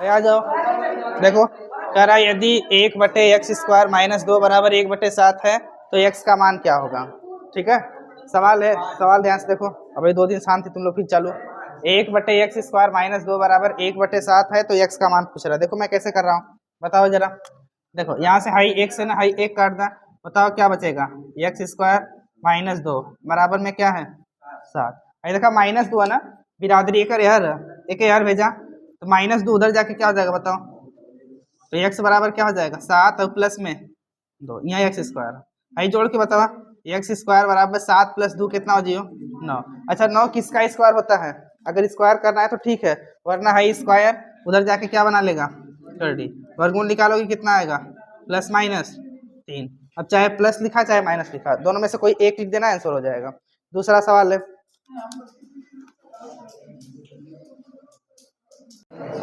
आ जाओ, देखो कह रहा है यदि 1/x² - 2 बराबर 1/7 है तो x का मान क्या होगा। ठीक है, सवाल है, सवाल ध्यान से देखो। अभी 2 दिन शांति तुम लोग फिर चालू। 1/x² - 2 बराबर 1/7 है तो x का मान पूछ रहा है। देखो मैं कैसे कर रहा हूँ, बताओ जरा। देखो यहाँ से हाई 1 से ना हाई 1 काट दा, बताओ क्या बचेगा। x² - 2 बराबर में क्या है 7। अरे देखा -2 है ना, बिरादरी एक यार भेजा तो -2 उधर जाके क्या हो जाएगा बताओ। तो x बराबर क्या हो जाएगा 7 और प्लस में 2, यहाँ x²। आई जोड़ के बताओ, x² बराबर 7 + 2 कितना हो जियो 9। अच्छा 9 किसका स्क्वायर होता है, अगर स्क्वायर करना है तो ठीक है, वरना हाई स्क्वायर उधर जाके क्या बना लेगा 30। वर्गमूल निकालोगे कितना आएगा +-3। अब चाहे प्लस लिखा चाहे माइनस लिखा, दोनों में से कोई एक लिख देना, आंसर हो जाएगा। दूसरा सवाल है,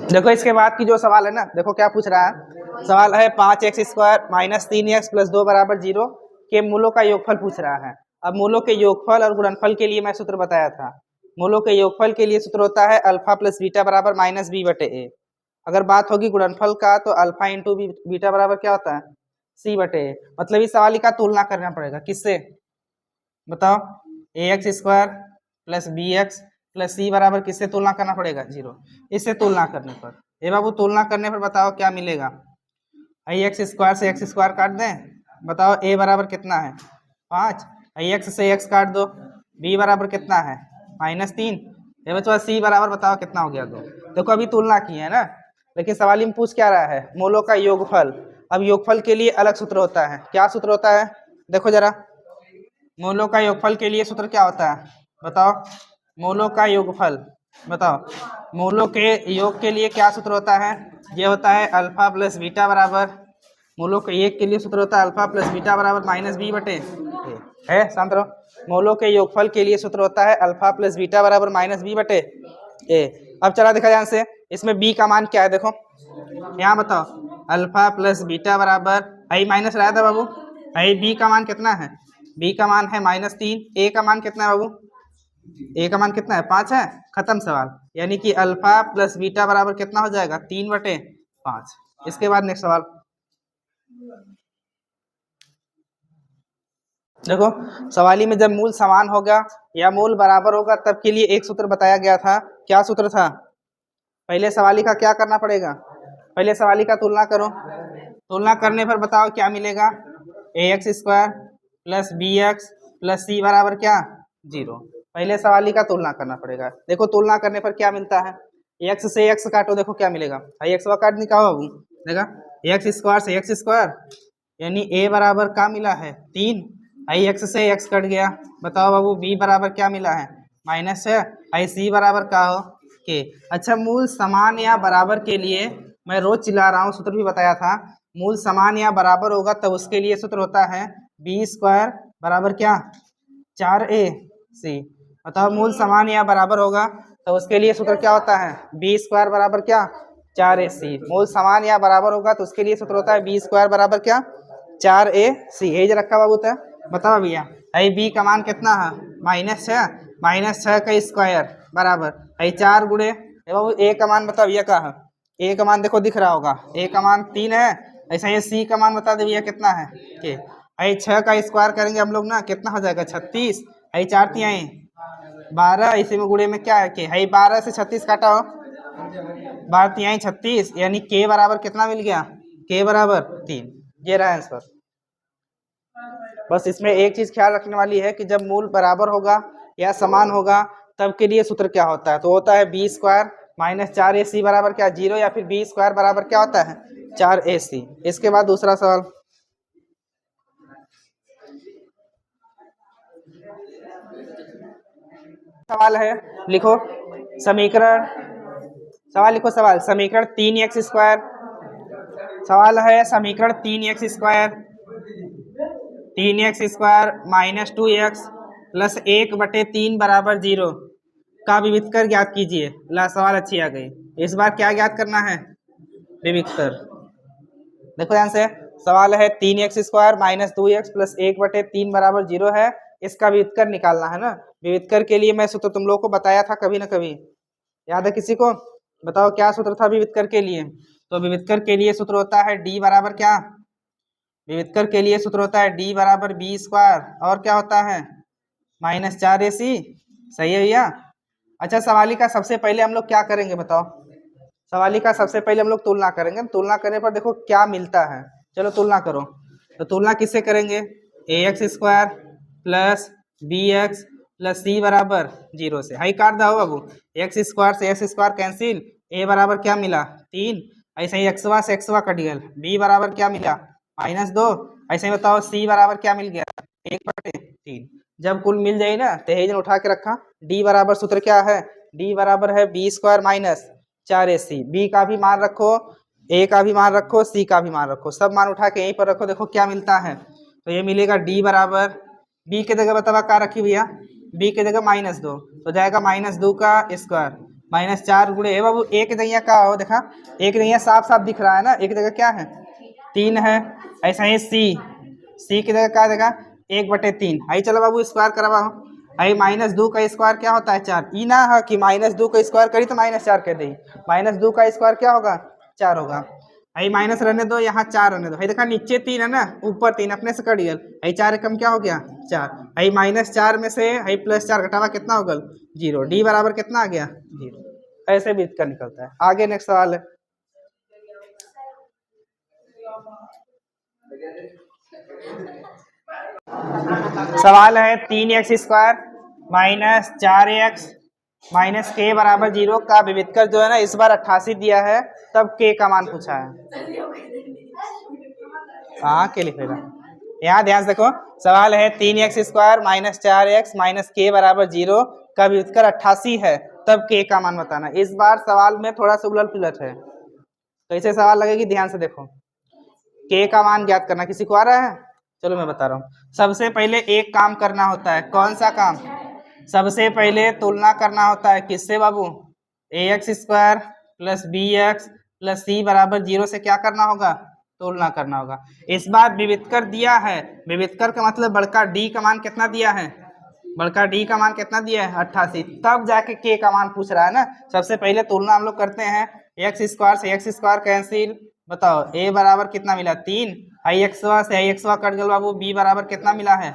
देखो इसके बाद की जो सवाल है ना, देखो क्या पूछ रहा है। सवाल है 5x² - 3x + 2 बराबर 0 के मूलों का योगफल पूछ रहा है। अब मूलों के योगफल और गुणनफल के लिए मैं सूत्र बताया था। मूलों के योगफल के लिए सूत्र होता है अल्फा प्लस बीटा बराबर -b/a। अगर बात होगी गुणनफल का तो अल्फा इंटू बीटा बराबर क्या होता है c/a। मतलब इस सवाल का तुलना करना पड़ेगा किससे, बताओ। ax² + bx + c बराबर किससे तुलना करना पड़ेगा 0। इससे तुलना करने पर ए बाबू, तुलना करने पर बताओ क्या मिलेगा। x² से x² काट दें, बताओ a बराबर कितना है 5। x से x काट दो, b बराबर कितना है -3। ये बच्चों c बराबर बताओ कितना हो गया 2। देखो अभी तुलना की है ना, लेकिन सवाल में पूछ क्या रहा है मूलों का योगफल। अब योगफल के लिए अलग सूत्र होता है। क्या सूत्र होता है, देखो जरा। मूलों का योगफल के लिए सूत्र क्या होता है बताओ। मूलों का योगफल बताओ, मूलों के योग के लिए क्या सूत्र होता है, ये होता है अल्फा प्लस बीटा बराबर, मूलों के एक के लिए सूत्र होता है अल्फा प्लस बीटा बराबर -b/a है, शांत रहो। मूलों के योगफल के लिए सूत्र होता है अल्फा प्लस बीटा बराबर -b/a। अब चला देखा ध्यान से, इसमें b का मान क्या है, देखो यहाँ बताओ। अल्फा प्लस बीटा बराबर आई माइनस रहा था बाबू, आई b का मान कितना है, b का मान है -3। a का मान कितना है बाबू, a का मान कितना है 5 है। खत्म सवाल। यानी कि अल्फा प्लस बीटा बराबर कितना हो जाएगा 3/5। इसके बाद नेक्स्ट सवाल देखो। सवाली में जब मूल समान होगा या मूल बराबर होगा तब के लिए एक सूत्र बताया गया था। क्या सूत्र था, पहले सवाली का क्या करना पड़ेगा, पहले सवाली का तुलना करो। तुलना करने पर बताओ क्या मिलेगा, ax² + bx + c बराबर क्या 0। पहले सवाली का तुलना करना पड़ेगा। देखो तुलना करने पर क्या मिलता है, x से x काटो, देखो क्या मिलेगा। भाई x काट निकालो बाबू, देखा x² से x² यानी a बराबर क्या मिला है 3। आई x से x कट गया, बताओ बाबू b बराबर क्या मिला है -6। आई c बराबर क्या हो के। अच्छा मूल समान या बराबर के लिए मैं रोज चिल्ला रहा हूँ, सूत्र भी बताया था। मूल समान या बराबर होगा तब उसके लिए सूत्र होता है b² बराबर क्या 4ac। बताओ मूल समान या बराबर होगा तो उसके लिए सूत्र क्या होता है b² बराबर क्या 4ac। मूल समान या बराबर होगा तो उसके लिए सूत्र होता है b² बराबर क्या 4ac। यही जो रखा बाबू था, बताओ भैया। आई b का मान कितना है -6 का स्क्वायर बराबर आई 4 गुणे बाबू a का मान बताओ भैया क्या है, a का मान देखो दिख रहा होगा, a का मान 3 है। ऐसा ये c का मान बता दे भैया कितना है के। आई 6 का स्क्वायर करेंगे हम लोग ना, कितना हो जाएगा 36। आई 4 तिहाई 12, इसी में गुणे में क्या है के। आई 12 से 36 काटा हो, 12 तिहाई 36, यानी k बराबर कितना मिल गया, k बराबर 3। ये रहा आंसर। बस इसमें एक चीज ख्याल रखने वाली है कि जब मूल बराबर होगा या समान होगा तब के लिए सूत्र क्या होता है, तो होता है b² - 4ac बराबर क्या 0, या फिर b² बराबर क्या होता है 4ac। इसके बाद दूसरा सवाल, सवाल है लिखो समीकरण, सवाल लिखो सवाल समीकरण 3x²। सवाल है समीकरण 3x² -2x + 1/3 बराबर 0 का विविधकर ज्ञात कीजिए। ला सवाल अच्छी आ गई। इस बार क्या ज्ञात करना है, विविधकर। देखो ध्यान से, सवाल है 3x² - 2x + 1/3 बराबर 0 है, इसका विविधकर निकालना है ना। विविधकर के लिए मैं सूत्र तुम लोग को बताया था कभी ना कभी, याद है किसी को। बताओ क्या सूत्र था विवित्तर के लिए? तो विवित्तर के लिए सूत्र होता है डी बराबर क्या? विवित्तर के लिए सूत्र होता है डी बराबर बी स्क्वायर, और क्या होता है -4ac। सही है भैया। अच्छा सवाली का सबसे पहले हम लोग क्या करेंगे बताओ? सवाली का सबसे पहले हम लोग तुलना करेंगे। तुलना करने पर देखो क्या मिलता है। चलो तुलना करो। तो तुलना किससे करेंगे? ax square plus B X plus C बराबर 0 से। हाई काट दो बाबू, एक्स स्क्वायर से एक्स स्क्वायर कैंसिल, a बराबर क्या मिला 3, ऐसे ही एक्सवा से एक्सवा कट गया, b बराबर क्या मिला -2, ऐसे ही बताओ c बराबर क्या मिल गया 1/3। जब कुल मिल जाए ना तो हेजन उठा के रखा। d बराबर सूत्र क्या है? d बराबर है बी स्क्वायर -4ac। b का भी मान रखो, a का भी मान रखो, c का भी मान रखो, सब मान उठा के यहीं पर रखो। देखो क्या मिलता है। तो ये मिलेगा d बराबर, b के जगह बतावा क्या रखी भैया? b के जगह -2 तो जाएगा -2 का स्क्वायर -4 गुणे ए बाबू एक जगह का हो देखा, एक जगह साफ साफ दिख रहा है ना, एक जगह क्या है 3 है। ऐसा ही सी की जगह क्या देगा 1/3। आई चलो बाबू स्क्वायर करवा। आई -2 का स्क्वायर क्या होता है 4, ई ना है कि -2 का स्क्वायर करी तो -4 कर दी, -2 का स्क्वायर क्या होगा 4 होगा। आई माइनस रहने दो, यहाँ 4 रहने दो। आई देखा नीचे 3 है ना, ऊपर 3 अपने से कट गया। आई 4 कम क्या हो गया 4। आई -4 में से आई +4 घटावा कितना होगा 0। डी बराबर कितना आ गया 0। ऐसे भी इसका निकलता है। आगे नेक्स्ट सवाल है। सवाल है 3x स्क्वायर -4x -k बराबर 0 का विविधकर जो है ना इस बार 88 दिया है, तब k का मान पूछा है। हाँ के लिखेगा, यहाँ ध्यान से देखो। सवाल है 3x स्क्वायर -4x -k बराबर 0 का विविधकर 88 है, तब k का मान बताना। इस बार सवाल में थोड़ा सा उलट पुलट है, कैसे सवाल लगेगी ध्यान से देखो। k का मान ज्ञात करना, किसी को आ रहा है? चलो मैं बता रहा हूँ। सबसे पहले एक काम करना होता है, कौन सा काम? सबसे पहले तुलना करना होता है, किससे बाबू? ax square plus B X plus C बराबर 0 से क्या करना होगा? तुलना करना होगा। इस बार विविधकर दिया है, विविधकर का मतलब बड़का डी का मान कितना दिया है? बड़का डी का मान कितना दिया है 88, तब जाके के का मान पूछ रहा है ना। सबसे पहले तुलना हम लोग करते हैं, एक्स स्क्वायर से एक्स स्क्वायर कैंसिल, बताओ a बराबर कितना मिला 3, आई एक्सवा से आई एक्सवा कट गया बाबू, b बराबर कितना मिला है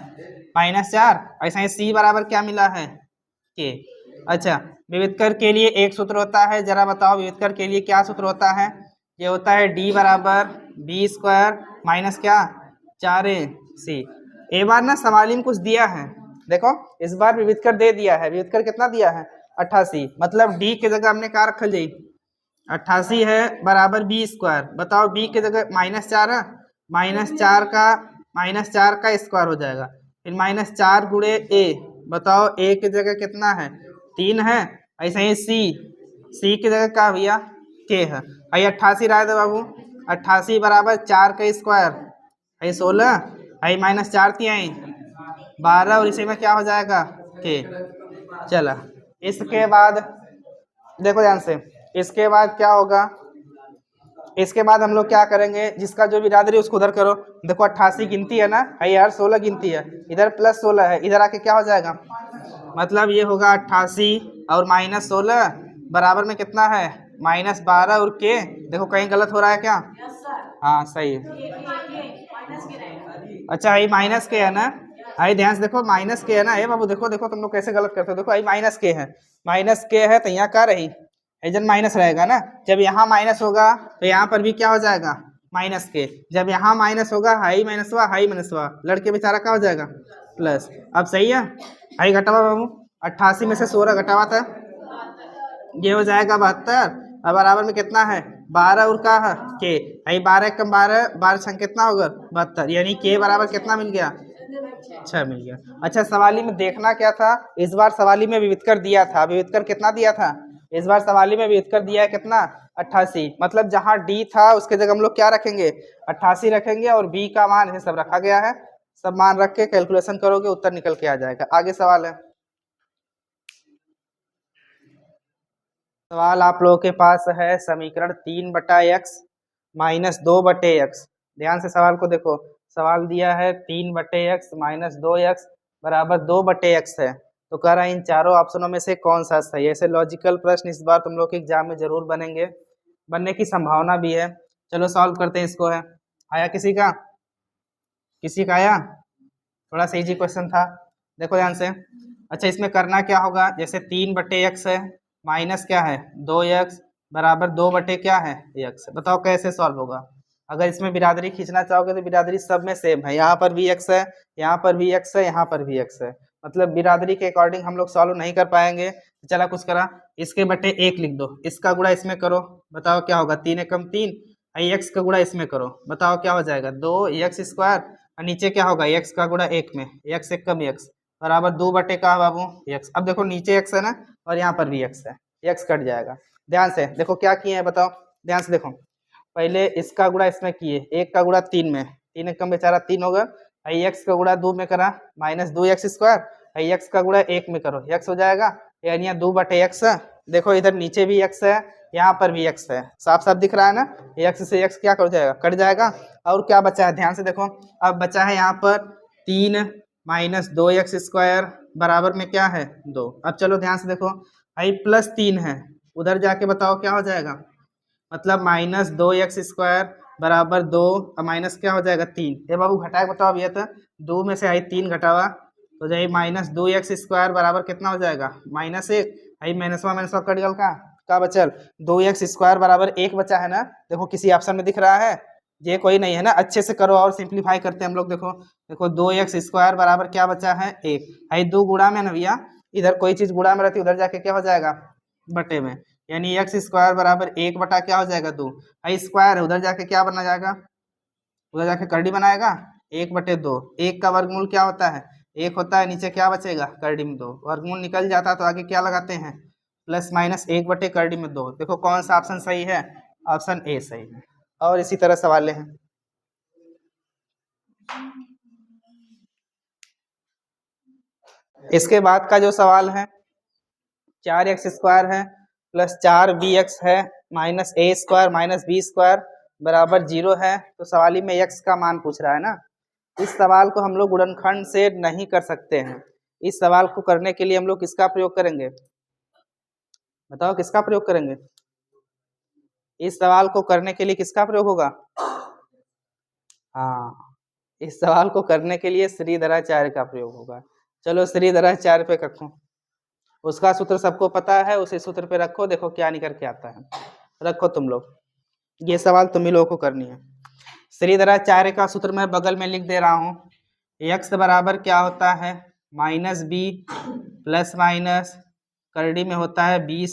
-4, ऐसा ही c बराबर क्या मिला है k। अच्छा विविधकर के लिए एक सूत्र होता है, जरा बताओ विविधकर के लिए क्या सूत्र होता है? ये होता है d बराबर बी स्क्वायर माइनस क्या 4ac। एक बार ना सवाली में कुछ दिया है, देखो इस बार विविधकर दे दिया है। विविधकर कितना दिया है 88, मतलब d के जगह हमने क्या रखल जाई 88 है बराबर बी स्क्वायर। बताओ b के जगह -4 है, -4 का स्क्वायर हो जाएगा, फिर -4 गुणे a। बताओ a की जगह कितना है 3 है, ऐसे ही c की जगह क्या भैया k है। आई 88 रहा था बाबू, 88 बराबर 4 का स्क्वायर, आई 16, आई -4 थी आई 12, और इसी में क्या हो जाएगा k। चला इसके बाद देखो ध्यान से, इसके बाद क्या होगा? इसके बाद हम लोग क्या करेंगे, जिसका जो बिरादरी उसको उधर करो। देखो 88 गिनती है ना, यार 16 गिनती है, इधर +16 है, इधर आके क्या हो जाएगा, मतलब ये होगा 88 और -16 बराबर में कितना है -12 और के। देखो कहीं गलत हो रहा है क्या? हाँ सही है। अच्छा आई माइनस के है ना, आई ध्यान से देखो माइनस के है ना, ये बाबू देखो देखो तुम लोग कैसे गलत करते हो। देखो आई माइनस के है तो यहाँ क्या रही एजन माइनस रहेगा ना। जब यहाँ माइनस होगा तो यहाँ पर भी क्या हो जाएगा माइनस के। जब यहाँ माइनस होगा हाई माइनसवा लड़के बेचारा क्या हो जाएगा प्लस। अब सही है, आई घटावा बाबू 88 में से 16 घटावा था, ये हो जाएगा 72, अब बराबर में कितना है 12 और का है के। आई 12 कम 12, 12 छंग कितना होगा 72, यानी के बराबर कितना मिल गया 6 मिल गया। अच्छा सवाली में देखना क्या था, इस बार सवाली में विविधकर दिया था, विविधकर कितना दिया था इस बार सवाली में? विविधकर दिया है कितना 88, मतलब जहाँ डी था उसके जगह हम लोग क्या रखेंगे 88 रखेंगे, और बी का मान है सब रखा गया है। सब मान रख के कैलकुलेशन करोगे उत्तर निकल के आ जाएगा। आगे सवाल है, सवाल आप लोगों के पास है समीकरण 3/x -2/x। ध्यान से सवाल को देखो, सवाल दिया है 3/x -2x बराबर 2/x है। तो कह रहा है इन चारों ऑप्शनों में से कौन सा सही है। ऐसे लॉजिकल प्रश्न इस बार तुम लोग के एग्जाम में जरूर बनेंगे, बनने की संभावना भी है। चलो सॉल्व करते हैं इसको। है आया किसी का? किसी का आया? थोड़ा सा इजी क्वेश्चन था, देखो ध्यान से। अच्छा इसमें करना क्या होगा, जैसे 3/x है माइनस क्या है 2x बराबर 2 क्या है x। बताओ कैसे सॉल्व होगा। अगर इसमें बिरादरी खींचना चाहोगे तो बिरादरी सब में सेम है, यहाँ पर भी x है, यहाँ पर भी x है, यहाँ पर भी x है, मतलब बिरादरी के अकॉर्डिंग हम लोग सॉल्व नहीं कर पाएंगे। चला कुछ करा, इसके बटे 1 लिख दो, इसका गुणा इसमें करो, बताओ क्या होगा 3 एकम 3, x का गुणा इसमें करो, बताओ क्या हो जाएगा 2x², और नीचे क्या होगा x का गुणा 1 में, x एकम x बराबर 2 का बाबू x। अब देखो नीचे x है ना और यहाँ पर भी x है, x कट जाएगा। ध्यान से देखो क्या किए हैं, बताओ ध्यान से देखो। पहले इसका गुणा इसमें किए, 1 का गुणा 3 में, 3 एकम बेचारा 3 होगा, x का गुणा 2 में करा -2x², x का गुणा 1 में करो, x हो जाएगा, यानी 2/x है। देखो इधर नीचे भी x है, यहाँ पर भी x है, साफ साफ दिख रहा है ना, x से x क्या कर जाएगा, कट जाएगा। और क्या बचा है ध्यान से देखो, अब बचा है यहाँ पर 3 - 2x² बराबर में क्या है 2। अब चलो ध्यान से देखो, +3 है, उधर जाके बताओ क्या हो जाएगा, मतलब -2x² बराबर 2 और माइनस क्या हो जाएगा 3। ये बाबू घटाए बताओ, अब ये तो 2 में से 3 घटावा तो जाए -2x² बराबर कितना हो जाएगा -1, माइनसवा कट गल का बचल 2x² बराबर 1 बचा है ना। देखो किसी ऑप्शन में दिख रहा है, ये कोई नहीं है ना, अच्छे से करो और सिंप्लीफाई करते हैं हम लोग। देखो देखो 2x² बराबर क्या बचा है 1, 2 गुणा में ना भैया, इधर कोई चीज गुणा में रहती है उधर जाके क्या हो जाएगा बटे में, यानी x² बराबर 1 बटा क्या हो जाएगा 2, स्क्वायर है उधर जाके क्या बना जाएगा, उधर जाके करडी बनाएगा 1/2। 1 का वर्गमूल क्या होता है 1 होता है, नीचे क्या बचेगा करडी में 2, वर्गमूल निकल जाता है तो आगे क्या लगाते हैं +-1 करडी में 2। देखो कौन सा ऑप्शन सही है, ऑप्शन ए सही है। और इसी तरह सवाल हैं। इसके बाद का जो सवाल है 4x² है +4bx है -a² -b² बराबर 0 है। तो सवाल ही में x का मान पूछ रहा है ना। इस सवाल को हम लोग गुणनखंड से नहीं कर सकते हैं। इस सवाल को करने के लिए हम लोग किसका प्रयोग करेंगे, बताओ किसका प्रयोग करेंगे। इस सवाल को करने के लिए किसका प्रयोग होगा, हाँ इस सवाल को करने के लिए श्रीधराचार्य का प्रयोग होगा। चलो श्रीधराचार्य पे रखो, उसका सूत्र सबको पता है, उसी सूत्र पे रखो, देखो क्या निकल के आता है। रखो तुम लोग, ये सवाल तुम ही लोगों को करनी है। श्रीधराचार्य का सूत्र मैं बगल में लिख दे रहा हूँ। x बराबर क्या होता है -b ± करड़ी में होता है b²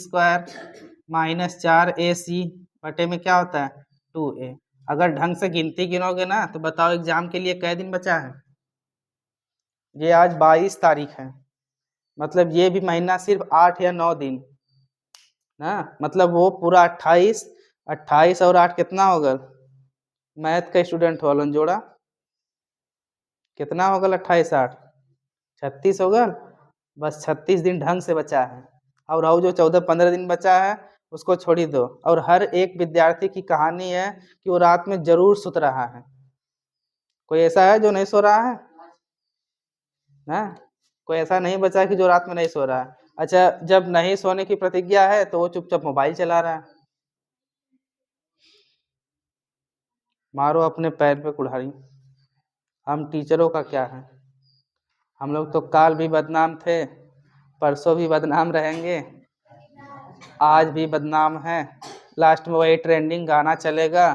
-4ac बटे में क्या होता है 2a। अगर ढंग से गिनती गिनोगे ना तो बताओ एग्जाम के लिए कै दिन बचा है। ये आज 22 तारीख है, मतलब ये भी महीना सिर्फ 8 या 9 दिन ना, मतलब वो पूरा 28 और 8 कितना होगा, मैथ का स्टूडेंट हो जोड़ा कितना होगा 28 8 36 होगा। बस 36 दिन ढंग से बचा है, और जो 14-15 दिन बचा है उसको छोड़ी दो। और हर एक विद्यार्थी की कहानी है कि वो रात में जरूर सुत रहा है। कोई ऐसा है जो नहीं सो रहा है ना, कोई ऐसा नहीं बचा कि जो रात में नहीं सो रहा है। अच्छा जब नहीं सोने की प्रतिज्ञा है तो वो चुपचाप मोबाइल चला रहा है। मारो अपने पैर पे कुल्हाड़ी। हम टीचरों का क्या है, हम लोग तो काल भी बदनाम थे, परसों भी बदनाम रहेंगे, आज भी बदनाम है। लास्ट में वही ट्रेंडिंग गाना चलेगा,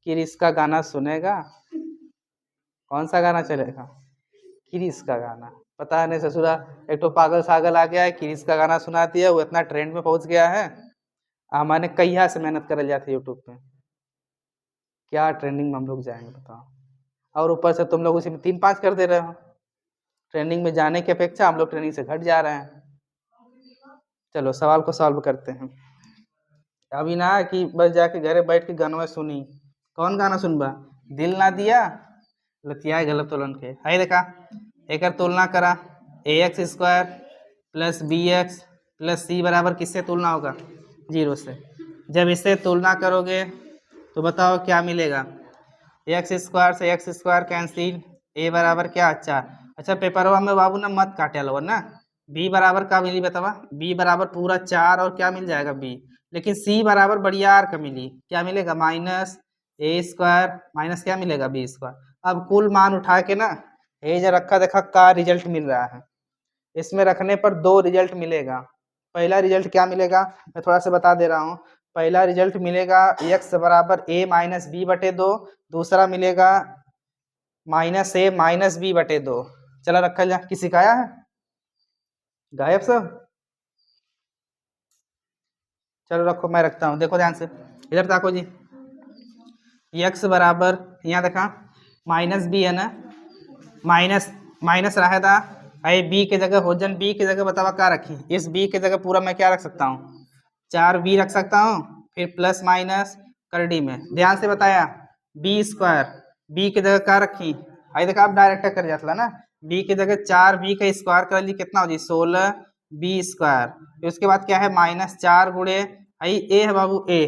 किरिस का गाना सुनेगा। कौन सा गाना चलेगा, किरिस का गाना। पता नहीं ससुरा एक तो पागल सागल आ गया है, किरिस का गाना सुना दिया, वो इतना ट्रेंड में पहुंच गया है। हमारे कहिया से मेहनत करल जाती है यूट्यूब पे, क्या ट्रेंडिंग में हम लोग जाएंगे बताओ। और ऊपर से तुम लोग उसी में 3-5 कर दे रहे हो। ट्रेंडिंग में जाने की अपेक्षा हम लोग ट्रेंडिंग से घट जा रहे हैं। चलो सवाल को सॉल्व करते हैं। अभी ना कि बस जाके घरे बैठ के गाना सुनी, कौन गाना सुनबा, दिल ना दिया लतिया गलत तोलन के है। देखा एक तुलना करा ax² + bx + c बराबर किससे तुलना होगा 0 से। जब इससे तुलना करोगे तो बताओ क्या मिलेगा, x² से x² कैंसिल, a बराबर क्या 4। अच्छा पेपरवा में बाबू ना मत काटे लो ना, बी बराबर का मिली बतावा, बी बराबर पूरा 4 और क्या मिल जाएगा बी, लेकिन सी बराबर बढ़िया आर का मिली, क्या मिलेगा माइनस ए स्क्वायर माइनस क्या मिलेगा बी स्क्वायर। अब कुल मान उठा के ना ये जो रखा देखा का रिजल्ट मिल रहा है, इसमें रखने पर 2 रिजल्ट मिलेगा। पहला रिजल्ट क्या मिलेगा मैं थोड़ा सा बता दे रहा हूँ। पहला रिजल्ट मिलेगा x बराबर a माइनस बी बटे 2, दूसरा मिलेगा माइनस ए माइनस बी बटे 2। चला रखा जा, किसी का आया है गायब सब, चलो रखो मैं रखता हूँ। देखो ध्यान से इधर ताको जी, x बराबर यहाँ देखा माइनस बी है ना, माइनस माइनस रहा था अरे बी के जगह हो जन, बी की जगह बतावा क्या रखी, इस बी की जगह पूरा मैं क्या रख सकता हूँ 4b रख सकता हूँ, फिर प्लस माइनस कर डी में। ध्यान से बताया बी स्क्वायर, बी की जगह क्या रखी, आई देखा आप डायरेक्ट कर जाता ना, बी की जगह 4b का स्क्वायर कर ली कितना हो जी 16b स्क्वायर। फिर उसके बाद क्या है माइनस 4 गुणे आई ए है बाबू ए,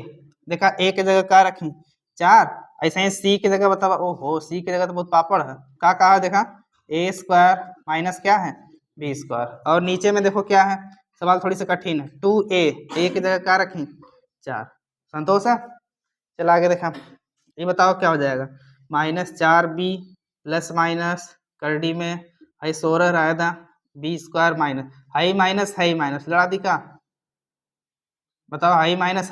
देखा ए की जगह क्या रखी 4, ऐसे ही सी की जगह बतावा, ओहो सी की जगह तो बहुत पापड़ है, क्या कहा देखा ए स्क्वायर माइनस क्या है बी स्क्वायर। और नीचे में देखो क्या है, सवाल थोड़ी सी कठिन है, 2a ए की जगह क्या रखी 4, संतोष है। चला आगे देखा, ये बताओ क्या हो जाएगा माइनस 4b प्लस माइनस कर डी में आई 16 रहा था बी स्क्वायर माइनस हाई माइनस लड़ा दी का, बताओ हाई माइनस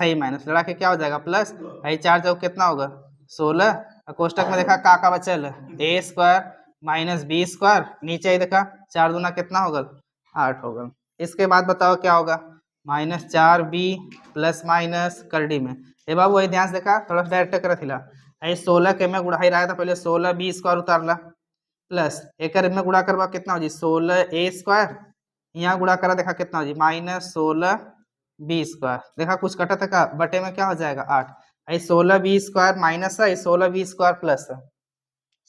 लड़ा के क्या हो जाएगा प्लस हाई 4 चौक कितना होगा 16, कोष्टक में देखा का बचल ए स्क्वायर माइनस बी स्क्वायर, नीचे ही देखा 4 दूना कितना होगा 8 होगा। इसके बाद बताओ क्या होगा माइनस 4b प्लस माइनस कर डी में, ए बाबू वही ध्यान से देखा थोड़ा सा डायरेक्ट कर थिला, 16 के में गुड़ा ही रहा था पहले 16b स्क्वायर उतारला प्लस एक में गुड़ा करवा कितना हो जी 16a स्क्वायर, यहाँ गुड़ा करा देखा कितना हो जी माइनस 16b स्क्वायर, देखा कुछ कटा था का बटे में क्या हो जाएगा 8, आई 16b स्क्वायर माइनस है 16b स्क्वायर प्लस है,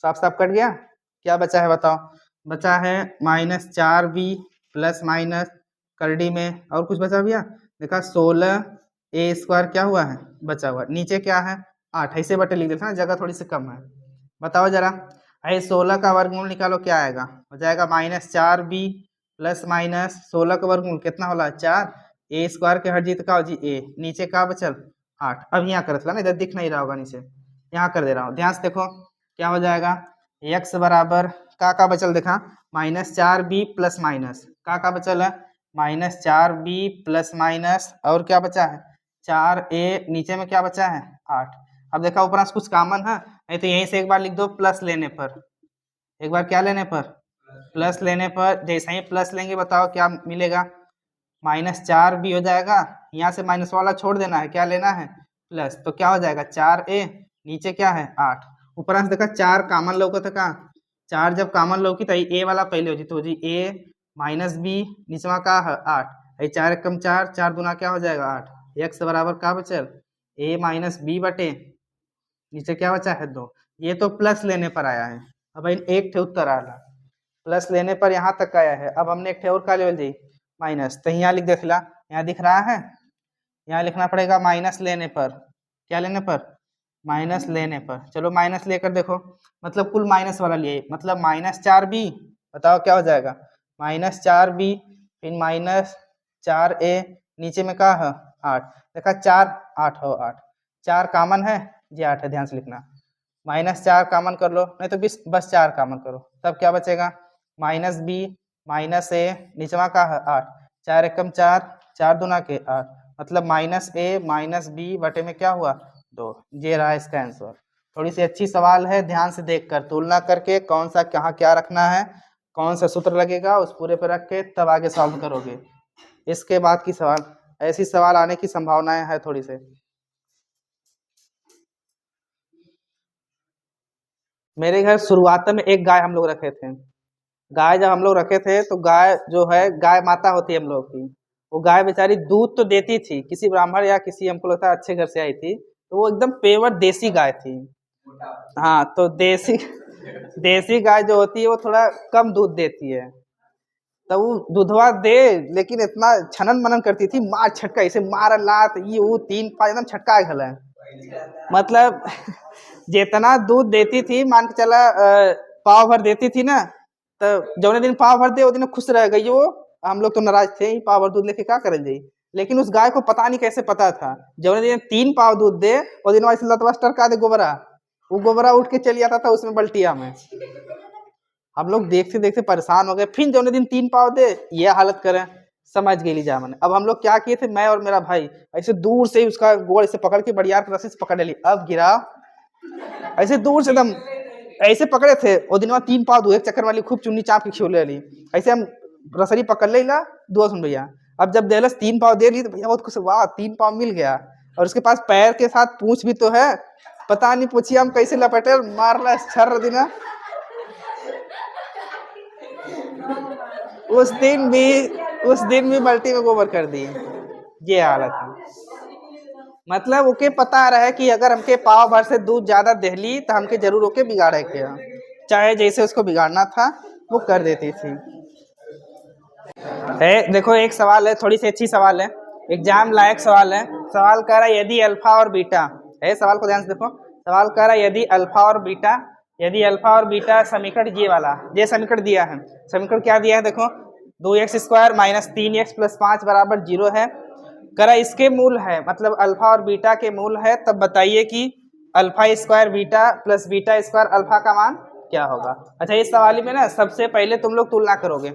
साफ साफ कट गया। क्या बचा है बताओ, बचा है माइनस 4b प्लस माइनस कर डी में, और कुछ बचा भैया देखा 16a स्क्वायर क्या हुआ है बचा हुआ, नीचे क्या है 8, ऐसे बटे लिख देता ना जगह थोड़ी सी कम है। बताओ जरा आई 16 का वर्गमूल निकालो क्या आएगा, हो जाएगा माइनस 4b प्लस माइनस 16 का वर्गमूल कितना होला 4, ए स्क्वायर के हट जी तो का हो जी ए, नीचे का बचल 8। अब यहाँ कर ना, इधर दिख नहीं रहा होगा नीचे, यहाँ कर दे रहा हूँ, ध्यान से देखो क्या हो जाएगा x बराबर का बचल देखा माइनस 4b प्लस माइनस का बचल है माइनस 4b प्लस माइनस और क्या बचा है 4a, नीचे में क्या बचा है 8। अब देखा ऊपर से कुछ कॉमन है नहीं तो यहीं से एक बार लिख दो प्लस लेने पर, एक बार क्या लेने पर प्लस लेने पर, जैसे ही प्लस लेंगे बताओ क्या मिलेगा माइनस 4b हो जाएगा, यहाँ से माइनस वाला छोड़ देना है क्या लेना है प्लस, तो क्या हो जाएगा 4a, नीचे क्या है 8, ऊपर से देखा 4 कॉमन लौका था का, 4 जब कॉमन लौकी तो ए वाला पहले हो जी तो जी a माइनस बी नीचवा का है 8, 4 कम 4, 4 दूना क्या हो जाएगा 8, x बराबर का बचल a माइनस बी बटे नीचे क्या बचा है 2, ये तो प्लस लेने पर आया है। अब एक थे उत्तर आला प्लस लेने पर यहाँ तक आया है, अब हमने एक थे और का लेवल जी माइनस, तो यहाँ लिख देखला यहाँ दिख रहा है, यहाँ लिखना पड़ेगा माइनस लेने पर, क्या लेने पर माइनस लेने पर, चलो माइनस लेकर देखो मतलब कुल माइनस वाला लिए मतलब माइनस 4b, बताओ क्या हो जाएगा माइनस 4b फिर माइनस 4a, नीचे में क्या है 8, देखा 4 8 हो 8, 4 कॉमन है जी 8 है, ध्यान से लिखना माइनस 4 कॉमन कर लो नहीं तो बस 4 कॉमन करो, तब क्या बचेगा माइनस b माइनस a, नीचवा का है 8, 4 एकम 4, 4 दूना के 8, मतलब माइनस a माइनस b बटे में क्या हुआ 2, ये रहा इसका आंसर। थोड़ी सी अच्छी सवाल है, ध्यान से देखकर तुलना करके कौन सा कहाँ क्या रखना है, कौन सा सूत्र लगेगा उस पूरे पे रख के तब आगे सॉल्व करोगे। इसके बाद की सवाल ऐसी सवाल आने की संभावनाएं है थोड़ी से। मेरे घर शुरुआत में एक गाय हम लोग रखे थे, गाय जब हम लोग रखे थे तो गाय जो है गाय माता होती है हम लोग की, वो गाय बेचारी दूध तो देती थी, किसी ब्राह्मण या किसी हमको लगता है अच्छे घर से आई थी, तो वो एकदम पेवर देसी गाय थी। हाँ तो देसी गाय जो होती है वो थोड़ा कम दूध देती है, तो वो दूधवा दे लेकिन इतना छनन मनन करती थी, मार छटका ऐसे मार लात ये वो 3-5 एकदम छटका गल है, मतलब जितना दूध देती थी मान के चला पाव भर देती थी ना, तो जौने दिन पाव भर दे वो दिन खुश रह गई वो हम लोग तो नाराज थे ही, पाव भर दूध लेके क्या करें जाई। लेकिन उस गाय को पता नहीं कैसे पता था, जब दिन 3 पाव दूध दे और दिन वैसे लतवा टरका दे गोबरा, वो गोबरा उठ के चली आता था उसमें बल्टिया में। हम लोग देखते देखते परेशान हो गए, फिर जो दिन 3 पाव दे ये हालत करें, समझ गई लीजा मैंने। अब हम लोग क्या किए थे, मैं और मेरा भाई ऐसे दूर से ही उसका गोड़ ऐसे पकड़ के बढ़िया रस्सी से पकड़ ली, अब गिरा ऐसे दूर से एकदम ऐसे पकड़े थे। और दिन 3 पाव दो एक चक्कर वाली खूब चुन्नी चाप के खिले ली, ऐसे हम रसरी पकड़ ले ला दुआ सुन भैया। अब जब देलस 3 पाव दे ली तो भैया बहुत खुश, वाह 3 पाव मिल गया। और उसके पास पैर के साथ पूंछ भी तो है, पता नहीं पूछिए हम कैसे लपेटे मारला छर दिना। उस दिन भी बाल्टी में गोबर कर दिए, ये हालत है। मतलब ओके पता रहे कि अगर हमके पाव भर से दूध ज्यादा देहली तो हमके जरूर ओके बिगाड़े के, चाहे जैसे उसको बिगाड़ना था वो कर देती थी। देखो एक सवाल है, थोड़ी सी अच्छी सवाल है, एग्जाम लायक सवाल है। सवाल कह रहा है यदि अल्फा और बीटा है, सवाल को ध्यान से देखो। सवाल कह रहा है यदि अल्फा और बीटा समीकरण ये वाला, ये समीकरण दिया है। समीकरण क्या दिया है देखो, 2x² - 3x + 5 = 0 है। करा इसके मूल है, मतलब अल्फा और बीटा के मूल है, तब बताइए कि α² बीटा + β² अल्फा का मान क्या होगा। अच्छा इस सवाल में ना सबसे पहले तुम लोग तुलना करोगे,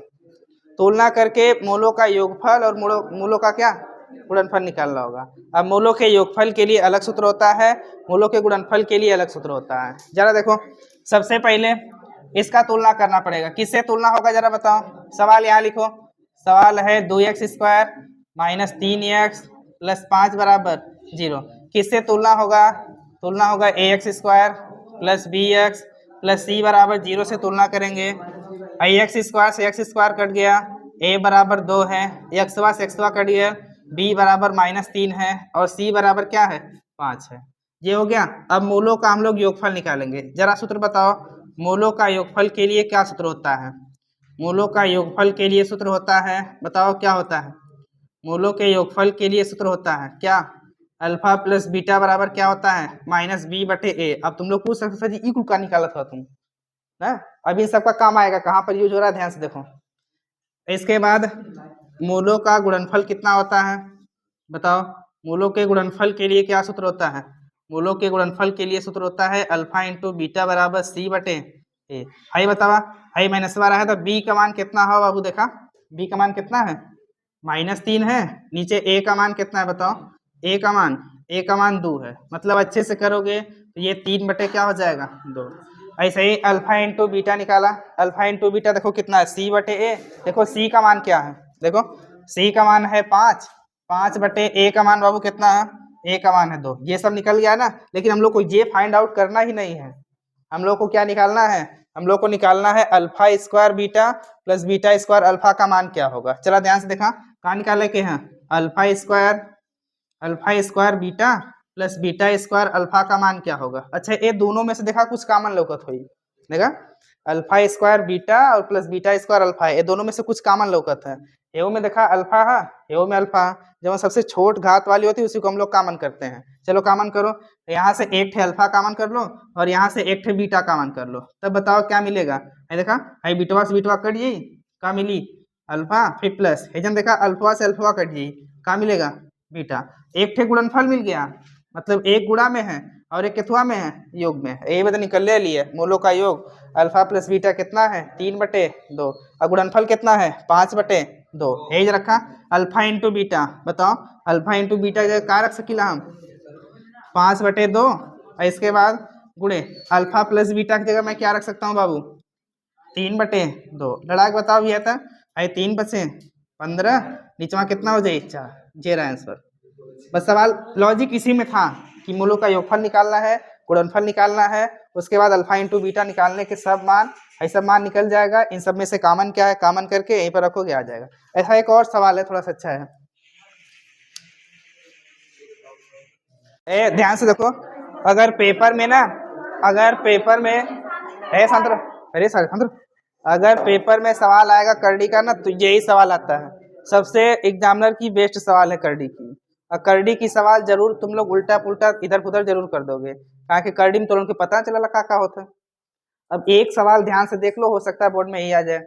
तुलना करके मूलों का योगफल और मूलों का क्या गुणनफल निकालना होगा। अब मूलों के योगफल के लिए अलग सूत्र होता है, मूलों के गुणनफल के लिए अलग सूत्र होता है। जरा देखो सबसे पहले इसका तुलना करना पड़ेगा, किससे तुलना होगा जरा बताओ। सवाल यहाँ लिखो, सवाल है 2x² - 3x + 5 = 0, किससे तुलना होगा। तुलना होगा ax² + bx + c = 0 से तुलना करेंगे। x² से x² कट गया, a = 2 है, x से x कट गया, b = -3 है और c बराबर क्या है 5 है। ये हो गया। अब मूलों का हम लोग योगफल निकालेंगे। जरा सूत्र बताओ, मूलों का योगफल के लिए क्या सूत्र होता है। मूलों का योगफल के लिए सूत्र होता है, बताओ क्या होता है। मूलों के योगफल के लिए सूत्र होता है क्या, अल्फा + बीटा बराबर क्या होता है -b/a। अब तुम लोग पूछ सकते सर जी ई का निकाला था तुम ना, अब इन सबका काम आएगा, कहाँ पर यूज हो रहा है ध्यान से देखो। इसके बाद मूलों का गुणनफल कितना होता है बताओ। मूलों के गुणनफल के लिए क्या सूत्र होता है। मूलों के गुणनफल के लिए सूत्र होता है अल्फा × बीटा = c/a। हाई बतावा, हाई माइनस वाला है तो b का मान कितना हो बाबू, देखा b का मान कितना है -3 है, नीचे a का मान कितना है बताओ, a का मान 2 है। मतलब अच्छे से करोगे तो ये 3/, क्या हो जाएगा 2। ऐसे ही अल्फा × बीटा निकाला, अल्फा × बीटा देखो कितना है c/a। देखो c का मान क्या है, देखो c का मान है 5, 5/a का मान बाबू कितना है, a का मान है 2। ये सब निकल गया ना, लेकिन हम लोग को ये फाइंड आउट करना ही नहीं है। हम लोग को क्या निकालना है, हम लोग को निकालना है α² बीटा + β² अल्फा का मान क्या होगा। चला ध्यान से देखा, कहाँ निकाले के हैं, α² बीटा + β² अल्फा का मान क्या होगा। अच्छा ये दोनों में से देखा कुछ कॉमन लौकत हुई, देखा α² बीटा और + β² अल्फा, ये दोनों में से कुछ कॉमन लौकत है। एओ में देखा अल्फा है, एओ में अल्फा, जब सबसे छोट घात वाली होती है उसी को हम लोग कॉमन करते हैं। चलो कॉमन करो, यहाँ से एक ठे अल्फा कॉमन कर लो और यहाँ से एक ठे बीटा कॉमन कर लो, तब बताओ क्या मिलेगा। है देखा, है बीटवा से बीटवा कट जाई, क्या मिली अल्फा, फिर प्लस हेजन देखा अल्फा से अल्फा कट जाई, क्या मिलेगा बीटा। एक ठे गुणनफल मिल गया, मतलब एक गुणा में है और एक केथुआ में है योग में, यही बता निकल लिए मूलों का योग अल्फा + बीटा कितना है 3/2 और गुणनफल कितना है 5/2। यही रखा अल्फा × बीटा, बताओ अल्फा × बीटा क्या रख सकीला हम 5/2, और इसके बाद गुणे अल्फा + बीटा की जगह मैं क्या रख सकता हूँ बाबू 3/2। लड़ा के बताओ भैया था, 3 बचे 15, नीचे कितना हो जाए 4, ये रहा आंसर। बस सवाल लॉजिक इसी में था कि मूलों का योगफल निकालना है, गुणनफल निकालना है, उसके बाद अल्फा × बीटा निकालने के सब मान, ऐसा मान निकल जाएगा। इन सब में से कॉमन क्या है, कॉमन करके यहीं पर रखोगे आ जाएगा। ऐसा एक और सवाल है, थोड़ा सा अच्छा है, ध्यान से देखो। अगर पेपर में ना, अगर पेपर में संतर, अरे संतर, अगर पेपर में सवाल आएगा करड़ी का ना, तो यही सवाल आता है, सबसे एग्जामिनर की बेस्ट सवाल है करड़ी की। और करड़ी की सवाल जरूर तुम लोग उल्टा पुल्टा इधर उधर जरूर कर दोगे, कहा कि करड़ी में तो उनके पता चला क्या होता है। अब एक सवाल ध्यान से देख लो, हो सकता है बोर्ड में यही आ जाए,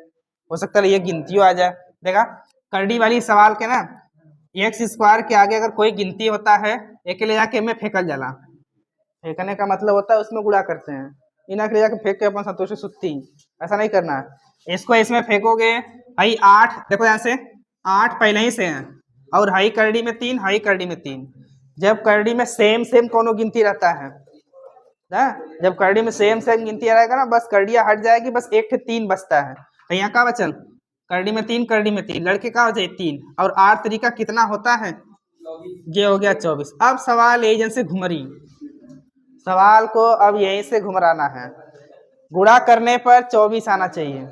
हो सकता है ये गिनतियों आ जाए। देखा करड़ी वाली सवाल के ना एक्स स्क्वायर के आगे अगर कोई गिनती होता है एक ले जाके में फेंकल जाला। फेंकने का मतलब होता है उसमें गुणा करते हैं, इना के ले जाके फेंक के अपन संतोषी सुत्ती, ऐसा नहीं करना है। इसको इसमें फेंकोगे हाई 8, देखो यहाँ से 8 पहले ही से है और हाई करड़ी में 3, हाई करड़ी में 3। जब करड़ी में सेम सेम कोनो गिनती रहता है ना, जब करड़ी में सेम सेम गिनती रहेगा ना, बस करड़िया हट जाएगी, बस एक थे 3 बचता है। तो यहाँ का बचल करड़ी में 3, करड़ी में 3, लड़के का हो जाए 3 और 8 तरीका कितना होता है, ये हो गया 24। अब सवाल यही से घुमरी, सवाल को अब यहीं से घुमराना है। गुणा करने पर 24 आना चाहिए,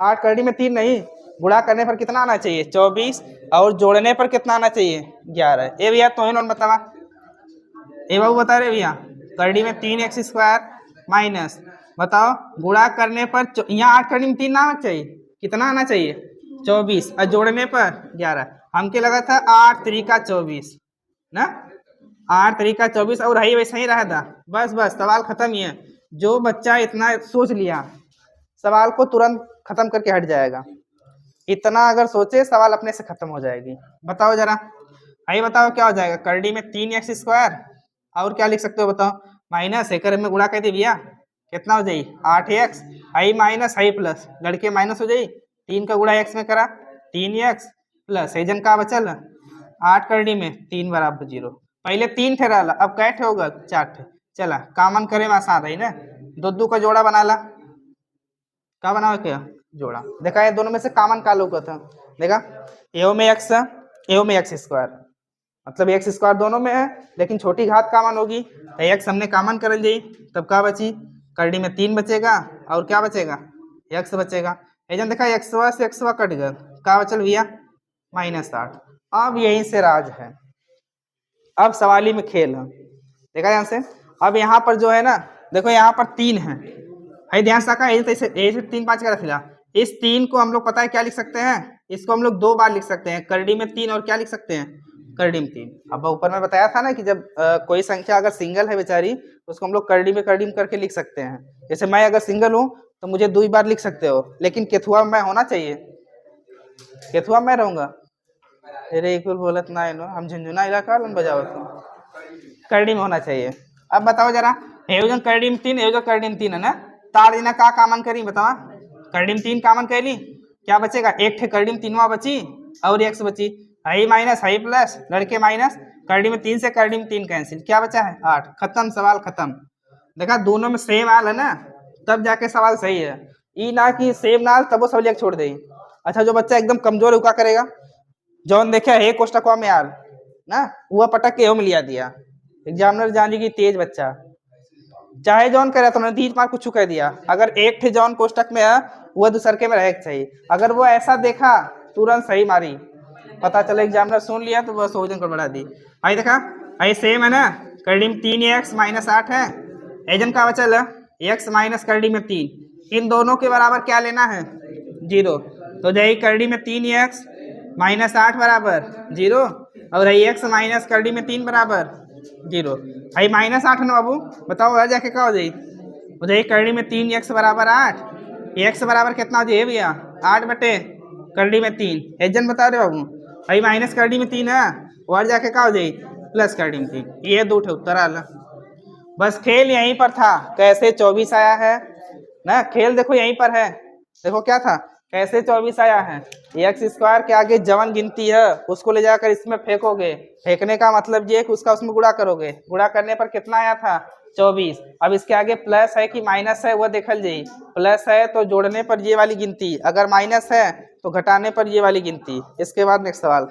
8 करड़ी में 3 नहीं, गुणा करने पर कितना आना चाहिए 24 और जोड़ने पर कितना आना चाहिए 11। ए भैया तो इन बतावा, ए बाबू बता रहे भैया करड़ी में 3x स्क्वायर माइनस, बताओ गुणा करने पर यहाँ 8 करड़ी में 3 ना आना चाहिए, कितना आना चाहिए 24 और जोड़ने पर 11। हमके लगा था 8 तरीका 24 ना, 8 तरीका 24 और रही वैसा ही रहा था। बस बस सवाल खत्म ही है। जो बच्चा इतना सोच लिया सवाल को तुरंत खत्म करके हट जाएगा, इतना अगर सोचे सवाल अपने से खत्म हो जाएगी। बताओ जरा, आई बताओ क्या हो जाएगा, करड़ी में 3x स्क्वायर और क्या लिख सकते हो बताओ, माइनस एक में गुणा कर दे भैया, कितना हो जाए 8x, आई माइनस आई प्लस, लड़के माइनस हो जाए, 3 का गुणा x में करा 3x प्लस एजन का बचल 8 करड़ी में 3 बराबर 0। पहले 3 थे रहा, अब कै ठे होगा 4 ठे। चला कामन करे में आसान रही ना, 2 का जोड़ा बना ला, क्या बनाओ क्या जोड़ा, देखा ये दोनों में से कामन का लोग था, देखा एओ में x, एओ में x स्क्वायर, मतलब x स्क्वायर दोनों में है लेकिन छोटी घात कामन होगी, तो x हमने कामन कर ली, तब क्या बची करड़ी में 3 बचेगा और क्या बचेगा x बचेगा। एजन देखा x से x कट गया, क्या बचल भैया -8। अब यहीं से राज है, अब सवाली में खेल है, देखा यहाँ से। अब यहाँ पर जो है ना, देखो यहाँ पर 3 है, ध्यान से रखा, ऐसे 3 5 का रख लिया। इस 3 को हम लोग पता है क्या लिख सकते हैं, इसको हम लोग 2 बार लिख सकते हैं, करड़ी में 3 और क्या लिख सकते हैं करड़ी में 3। अब ऊपर में बताया था ना कि जब कोई संख्या अगर सिंगल है बेचारी तो उसको हम लोग करड़ी में करके लिख सकते हैं। जैसे मैं अगर सिंगल हूँ तो मुझे 2 बार लिख सकते हो, लेकिन केथुआ में होना चाहिए, केथुआ में रहूंगा, अरे एक बोलत ना है, हम झुंझुना इलाका बजावत, करड़ी में होना चाहिए। अब बताओ जरा, एवजन करड़ी में 3, एवजन करड़ी में 3 है ना, तार देना का कामन करी बतावा, करड़ी में 3 कामन कैली, क्या बचेगा एक ठे करड़ी में 3 बची और x बची, हाई माइनस हाई प्लस, लड़के माइनस, करड़ी में 3 से करड़ी में 3 कैंसिल, क्या बचा है 8, खत्म सवाल खत्म। देखा दोनों में सेम आल है ना, तब जाके सवाल सही है, ई ना कि सेम ना तब वो सवाल छोड़ दे। अच्छा जो बच्चा एकदम कमजोर है क्या करेगा, जौन देखा है कोष्टकवा में यार ना, वह पटक के में लिया दिया, एग्जामिनर जान की तेज बच्चा चाहे जौन करे तो 30 मार्क कुछ कह दिया, अगर एक थे जौन कोष्टक में है वह दूसरके में रहे चाहिए, अगर वो ऐसा देखा तुरंत सही मारी, पता चला एग्जामिनर सुन लिया तो बस वजन को बढ़ा दी। आई देखा आई सेम है ना, करड़ी में 3x -8 है, एजन का बचल x माइनस करड़ी में 3, इन दोनों के बराबर क्या लेना है 0, तो जाए करड़ी में 3x -8 बराबर 0 और x माइनस करड़ी में 3 बराबर 0। भाई -8 है ना बाबू, बताओ वह जाके क्या हो जाए करड़ी में 3x बराबर 8, x बराबर कितना हो जाए भैया 8 बटे करड़ी में 3, एजन बता रहे बाबू, भाई माइनस करड़ी में 3 है, और जाके क्या हो जाए प्लस करड़ी में 3, ये 2 उत्तर आला। बस खेल यहीं पर था, कैसे 24 आया है ना, खेल देखो यहीं पर है, देखो क्या था कैसे 24 आया है, x स्क्वायर के आगे जवन गिनती है उसको ले जाकर इसमें फेंकोगे, फेंकने का मतलब ये कि उसका उसमें गुणा करोगे, गुणा करने पर कितना आया था 24। अब इसके आगे प्लस है कि माइनस है वो देखल जाए, प्लस है तो जोड़ने पर ये वाली गिनती, अगर माइनस है तो घटाने पर ये वाली गिनती। इसके बाद नेक्स्ट सवाल।